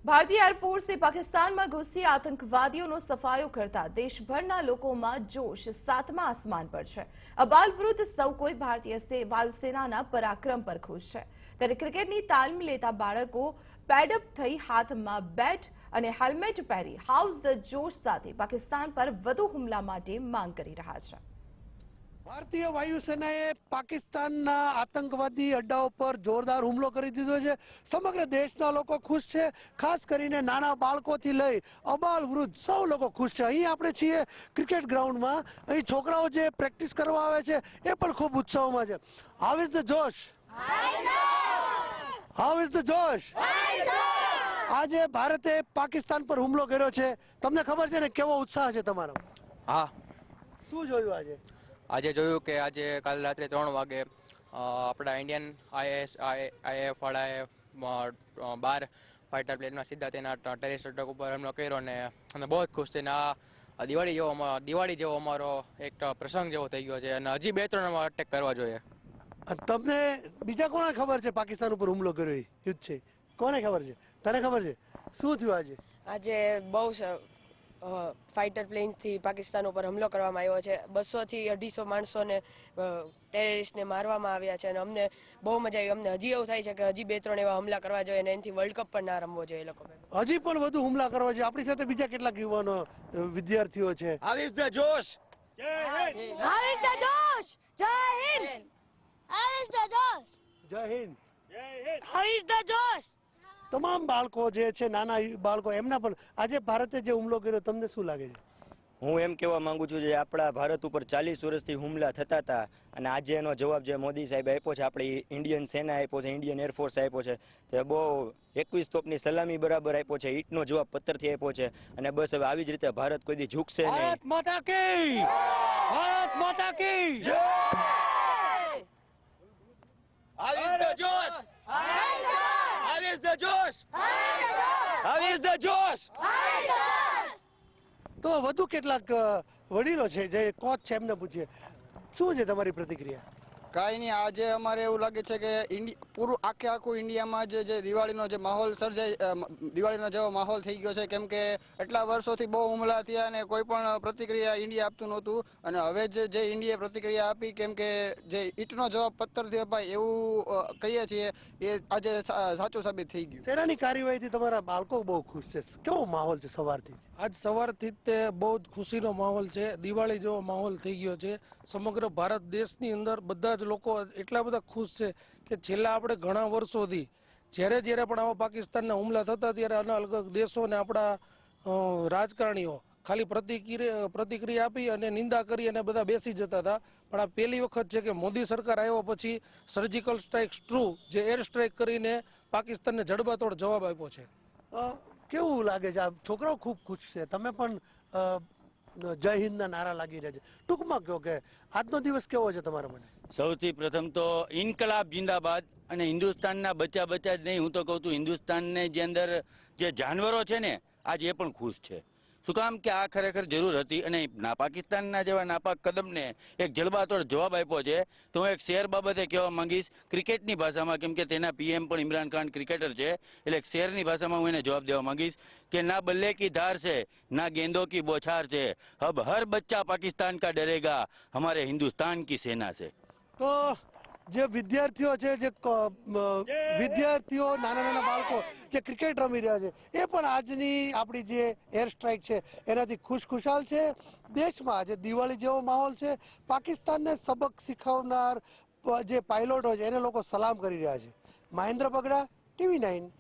ભારતીય એરફોર્સે પાકિસ્તાનમાં ઘૂસી આતંકવાદીઓનો સફાયો કરતા દેશભરના લોકોમાં જોશ સાતમા આસમાન પર છે। અબાલ વૃદ્ધ સૌ કોઈ ભારતીય વાયુસેનાના પરાક્રમ પર ખુશ છે। ત્યારે ક્રિકેટની તાલીમ લેતા બાળકો પેડઅપ થઈ હાથમાં બેટ અને હેલ્મેટ પહેરી હાઉસ ધ જોશ સાથે પાકિસ્તાન પર વધુ હુમલા માટે માંગ કરી રહ્યા છે। ભારતીય વાયુસેનાએ પાકિસ્તાનના આતંકવાદી અડ્ડાઓ પર જોરદાર હુમલો કરી દીધો છે। સમગ્ર દેશના લોકો ખુશ છે, ખાસ કરીને નાના બાળકોથી લઈ અબાલ વૃદ્ધ સૌ લોકો ખુશ છે। અહીં આપણે છીએ ક્રિકેટ ગ્રાઉન્ડમાં। અહીં છોકરાઓ જે પ્રેક્ટિસ કરવા આવે છે એ પણ ખૂબ ઉત્સાહમાં છે। હાઉ ઇઝ ધ જોશ? હાઉ ઇઝ ધ જોશ? આજે ભારતે પાકિસ્તાન પર હુમલો કર્યો છે, તમને ખબર છે ને કેવો ઉત્સાહ છે તમારો? હા, શું જોયું આજે? આજે જોયું કે આજે કાલ રાત્રે 3 વાગે આપણા ઇન્ડિયન આઈએએફ વાળાએ 12 ફાઇટર પ્લેનમાં સીધા તેના ટેરેસ અટક ઉપર હુમલો કર્યો ને અમે બહુ જ ખુશ છીએ। આ દિવાળી જેવો અમારો એક પ્રસંગ જેવો થઈ ગયો છે અને હજી 2-3 અટેક કરવા જોઈએ। તમને બીજા કોને ખબર છે પાકિસ્તાન ઉપર હુમલો કર્યો એ યુદ્ધ છે? કોને ખબર છે? તને ખબર છે? શું થયું આજે? આજે બહુ ફાઇટર પ્લેન્સથી પાકિસ્તાન ઉપર હુમલો કરવામાં આવ્યો છે। 200 થી 250 માણસોને ટેરરિસ્ટને મારવામાં આવ્યા છે અને અમને બહુ મજા આવી। અમને હજી એવું થાય છે કે હજી 2-3 એવા હુમલા કરવા જોઈએ અને એનાથી વર્લ્ડ કપ પણ ના રમવો જોઈએ લોકો। હજી પણ વધુ હુમલા કરવા છે। આપણી સાથે બીજા કેટલાક યુવાનો વિદ્યાર્થીઓ છે। How is the Josh? How is the Josh? Jai Hind! How is the Josh? જય Hind. How is the Josh? તમામ બાળકો જે છે, નાના બાળકો, એમના પણ આજે ભારતે જે હુમલો કર્યો તમને શું લાગે છે? હું એમ કહેવા માંગુ છું જે આપણા ભારત ઉપર 40 વર્ષથી હુમલા થતા હતા અને આજે એનો જવાબ જે મોદી સાહેબ આપ્યો છે, આપણી ઇન્ડિયન સેના આપ્યો છે, ઇન્ડિયન એરફોર્સ આપ્યો છે, તે બહુ 21 તોપની સલામી બરાબર આપ્યો છે, ઈંટનો જવાબ પથ્થરથી આપ્યો છે અને બસ હવે આવી જ રીતે ભારત કોઈ દી ઝૂકશે નહીં। ભારત માતા કી! ભારત માતા કી! જય! હાઉ ઇઝ ધ જોશ? હાઉ ઇઝ ધ જોશ? હાઉ ઇઝ ધ જોશ? તો વધુ કેટલાક વડીલો છે જે કોચ છે એમને પૂછીએ, શું છે તમારી પ્રતિક્રિયા? કાંઈ નહીં, આજે અમારે એવું લાગે છે કે પૂરું આખું ઇન્ડિયામાં જે દિવાળીનો જે માહોલ દિવાળીનો જેવો માહોલ થઈ ગયો છે, કેમ કે એટલા વર્ષોથી બહુ હુમલા થયા અને કોઈ પણ પ્રતિક્રિયા ઇન્ડિયા આપતું નહોતું અને હવે જે ઇન્ડિયાએ પ્રતિક્રિયા આપી, કેમ કે જે ઈંટનો જવાબ પથ્થરથી અપાય એવું કહીએ છીએ, એ આજે સાચું સાબિત થઈ ગયું। સેનાની કાર્યવાહીથી તમારા બાળકો બહુ ખુશ છે, કેવો માહોલ છે સવારથી? આજ સવારથી તે બહુ જ ખુશીનો માહોલ છે, દિવાળી જેવો માહોલ થઈ ગયો છે। સમગ્ર ભારત દેશની અંદર બધા જ લોકો એટલા બધા ખુશ છે કે છેલ્લા આપણે ઘણા વર્ષોથી જ્યારે પણ આવા પાકિસ્તાનના હુમલા થતા ત્યારે આના અલગ દેશો અને આપણા રાજકારણીઓ ખાલી પ્રતિક્રિયા આપી અને નિંદા કરી અને બધા બેસી જતા હતા, પણ આ પહેલી વખત છે કે મોદી સરકાર આવ્યા પછી સર્જિકલ સ્ટ્રાઇક ટ્રુ જે એર સ્ટ્રાઇક કરીને પાકિસ્તાનને જડબાતોડ જવાબ આપ્યો છે। કેવું લાગે છે? આ છોકરાઓ ખૂબ ખુશ છે, તમે પણ જય હિન્દના નારા લાગી રહ્યા છે, ટૂંકમાં કહો કે આજનો દિવસ કેવો છે તમારા માટે? સૌથી પ્રથમ તો ઇન્કલાબ જિંદાબાદ અને હિન્દુસ્તાનના બચ્ચા જ નહીં, હું તો કહું છું હિન્દુસ્તાનને જે અંદર જે જાનવરો છે ને આજ એ પણ ખુશ છે। શું કામ કે આ ખરેખર જરૂર હતી અને પાકિસ્તાનના જેવા નાપાક કદમને એક જડબાતોડ જવાબ આપ્યો છે। તો હું એક શેર બાબતે કહેવા માંગીશ ક્રિકેટની ભાષામાં, કેમ કે તેના પીએમ પણ ઇમરાન ખાન ક્રિકેટર છે, એટલે એક શેરની ભાષામાં હું એને જવાબ દેવા માંગીશ કે ના બલ્લે કી ધાર છે ના ગેંદો કી બોછાર છે, અબ હર બચ્ચા પાકિસ્તાન કા ડરેગા, હમારે હિન્દુસ્તાન કી સેના છે। તો જે વિદ્યાર્થીઓ છે, જે વિદ્યાર્થીઓ, નાના બાળકો જે ક્રિકેટ રમી રહ્યા છે, એ પણ આજની આપણી જે એર સ્ટ્રાઇક છે એનાથી ખુશખુશાલ છે। દેશમાં આજે દિવાળી જેવો માહોલ છે, પાકિસ્તાનને સબક શીખવનાર જે પાયલોટો છે એને લોકો સલામ કરી રહ્યા છે। મહેન્દ્ર બગડા, TV9।